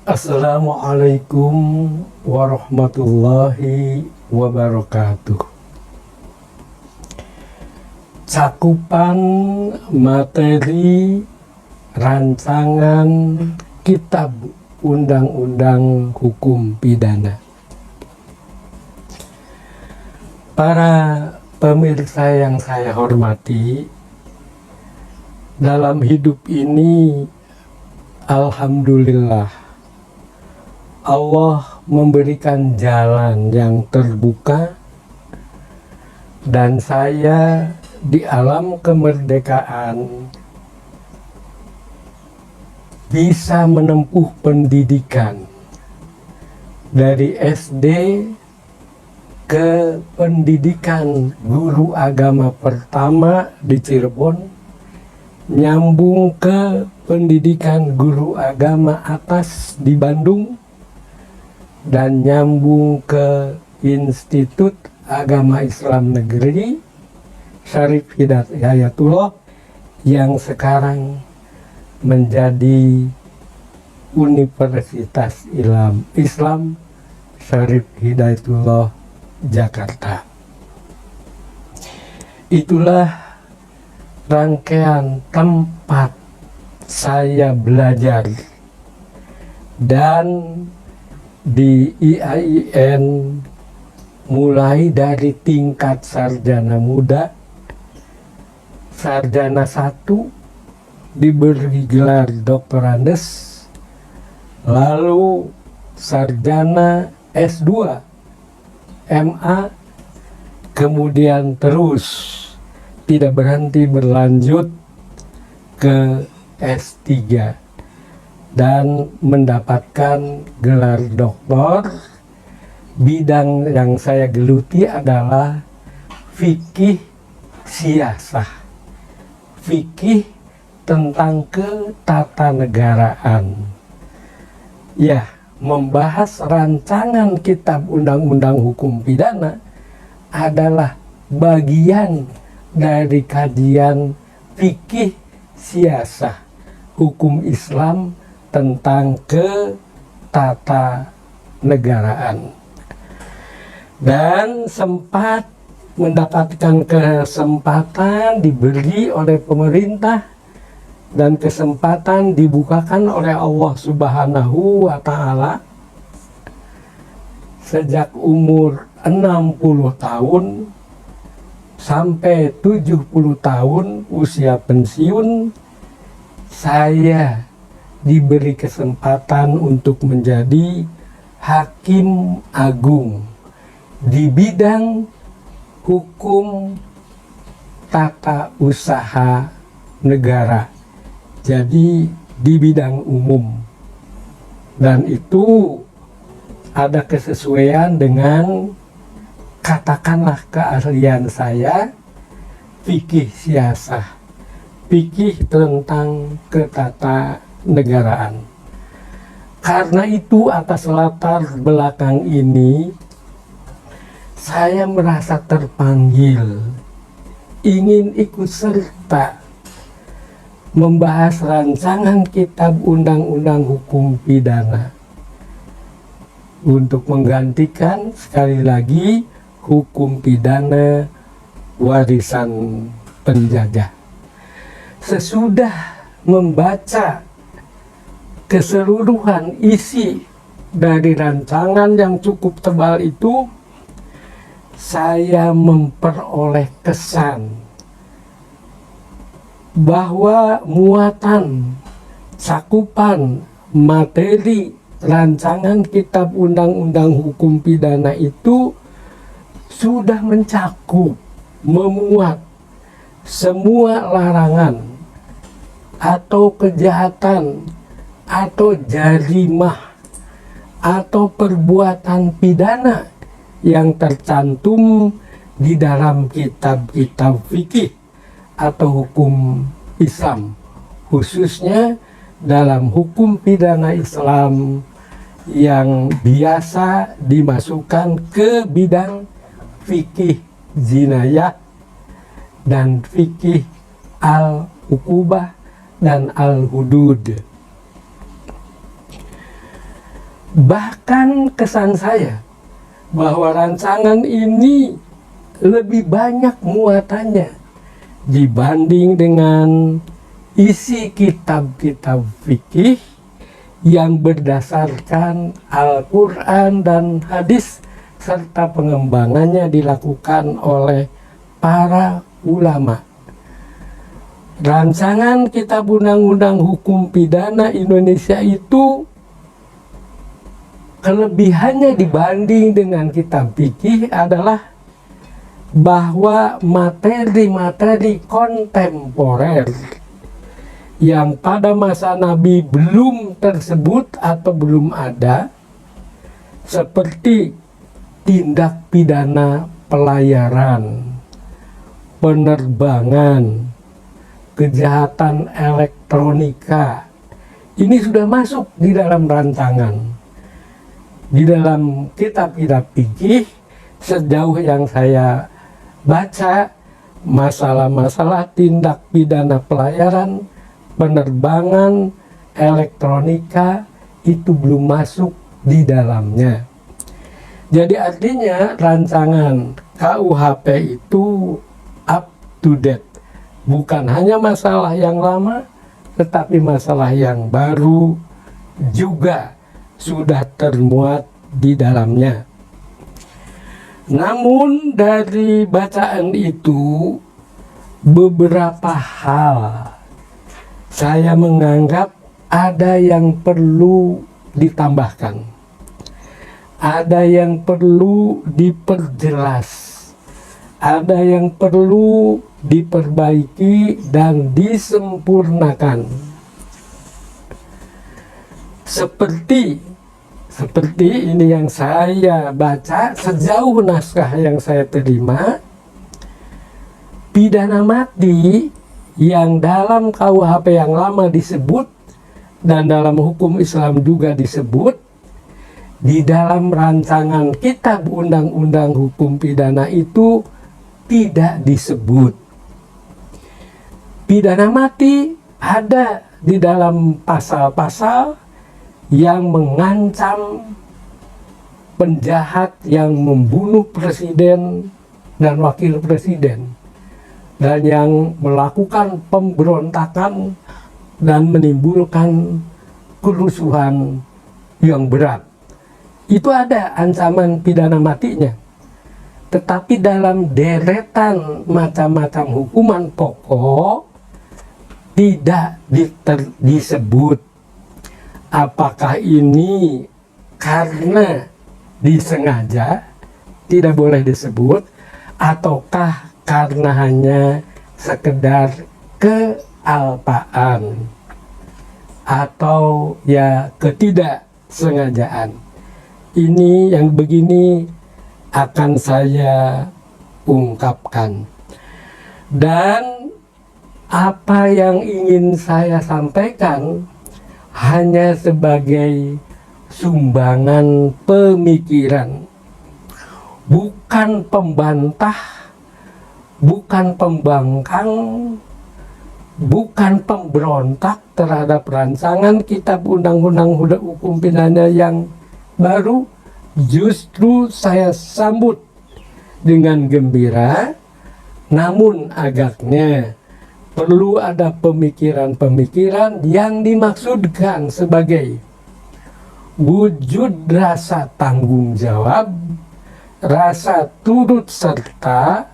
Assalamualaikum warahmatullahi wabarakatuh. Cakupan materi rancangan Kitab Undang-Undang Hukum Pidana. Para pemirsa yang saya hormati, dalam hidup ini alhamdulillah Allah memberikan jalan yang terbuka, dan saya di alam kemerdekaan bisa menempuh pendidikan dari SD ke pendidikan guru agama pertama di Cirebon, nyambung ke pendidikan guru agama atas di Bandung, dan nyambung ke Institut Agama Islam Negeri Syarif Hidayatullah yang sekarang menjadi Universitas Islam Syarif Hidayatullah Jakarta. Itulah rangkaian tempat saya belajar, dan di IAIN mulai dari tingkat sarjana muda, sarjana 1 diberi gelar Dr. Andes, lalu sarjana S2, MA, kemudian terus tidak berhenti berlanjut ke S3 dan mendapatkan gelar doktor. Bidang yang saya geluti adalah fikih siasah, fikih tentang ketatanegaraan. Ya, membahas rancangan Kitab Undang-Undang Hukum Pidana adalah bagian dari kajian fikih siasah hukum Islam tentang ketatanegaraan. Dan sempat mendapatkan kesempatan diberi oleh pemerintah, dan kesempatan dibukakan oleh Allah Subhanahu wa Ta'ala sejak umur 60 tahun sampai 70 tahun usia pensiun. Saya diberi kesempatan untuk menjadi hakim agung di bidang hukum tata usaha negara, jadi di bidang umum, dan itu ada kesesuaian dengan katakanlah keahlian saya, fikih siasah, fikih tentang ketatanegaraan. Karena itu atas latar belakang ini saya merasa terpanggil ingin ikut serta membahas rancangan Kitab Undang-Undang Hukum Pidana untuk menggantikan sekali lagi hukum pidana warisan penjajah. Sesudah membaca keseluruhan isi dari rancangan yang cukup tebal itu, saya memperoleh kesan bahwa muatan cakupan materi rancangan Kitab Undang-Undang Hukum Pidana itu sudah mencakup, memuat semua larangan atau kejahatan atau jarimah atau perbuatan pidana yang tercantum di dalam kitab-kitab fikih atau hukum Islam, khususnya dalam hukum pidana Islam yang biasa dimasukkan ke bidang fikih jinayah dan fikih al-uqubah dan al-hudud. Bahkan kesan saya bahwa rancangan ini lebih banyak muatannya dibanding dengan isi kitab-kitab fikih yang berdasarkan Al-Quran dan hadis, serta pengembangannya dilakukan oleh para ulama. Rancangan Kitab Undang-Undang Hukum Pidana Indonesia itu kelebihannya dibanding dengan kitab fikih adalah bahwa materi-materi kontemporer yang pada masa Nabi belum tersebut atau belum ada, seperti tindak pidana pelayaran, penerbangan, kejahatan elektronika, ini sudah masuk di dalam rancangan. Di dalam kitab-kitab fikih, sejauh yang saya baca, masalah-masalah tindak pidana pelayaran, penerbangan, elektronika itu belum masuk di dalamnya. Jadi artinya rancangan KUHP itu up to date. Bukan hanya masalah yang lama, tetapi masalah yang baru juga sudah termuat di dalamnya. Namun dari bacaan itu, beberapa hal saya menganggap ada yang perlu ditambahkan, ada yang perlu diperjelas, ada yang perlu diperbaiki dan disempurnakan. Seperti ini yang saya baca sejauh naskah yang saya terima, pidana mati yang dalam KUHP yang lama disebut dan dalam hukum Islam juga disebut, di dalam rancangan Kitab Undang-Undang Hukum Pidana itu tidak disebut. Pidana mati ada di dalam pasal-pasal yang mengancam penjahat yang membunuh presiden dan wakil presiden, dan yang melakukan pemberontakan dan menimbulkan kerusuhan yang berat. Itu ada ancaman pidana matinya. Tetapi dalam deretan macam-macam hukuman pokok tidak disebut. Apakah ini karena disengaja tidak boleh disebut, ataukah karena hanya sekedar kealpaan atau ya ketidaksengajaan? Ini yang begini akan saya ungkapkan. Dan apa yang ingin saya sampaikan hanya sebagai sumbangan pemikiran, bukan pembantah, bukan pembangkang, bukan pemberontak terhadap rancangan Kitab Undang-Undang Hukum Pidana yang baru. Justru saya sambut dengan gembira, namun agaknya perlu ada pemikiran-pemikiran yang dimaksudkan sebagai wujud rasa tanggung jawab, rasa turut serta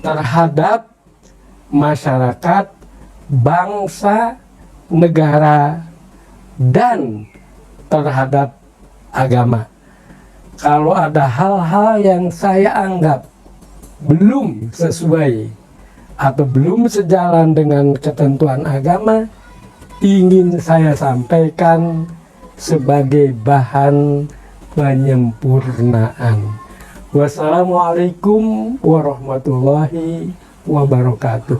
terhadap masyarakat, bangsa, negara, dan terhadap agama. Kalau ada hal-hal yang saya anggap belum sesuai atau belum sejalan dengan ketentuan agama, ingin saya sampaikan sebagai bahan penyempurnaan. Wassalamualaikum warahmatullahi wabarakatuh.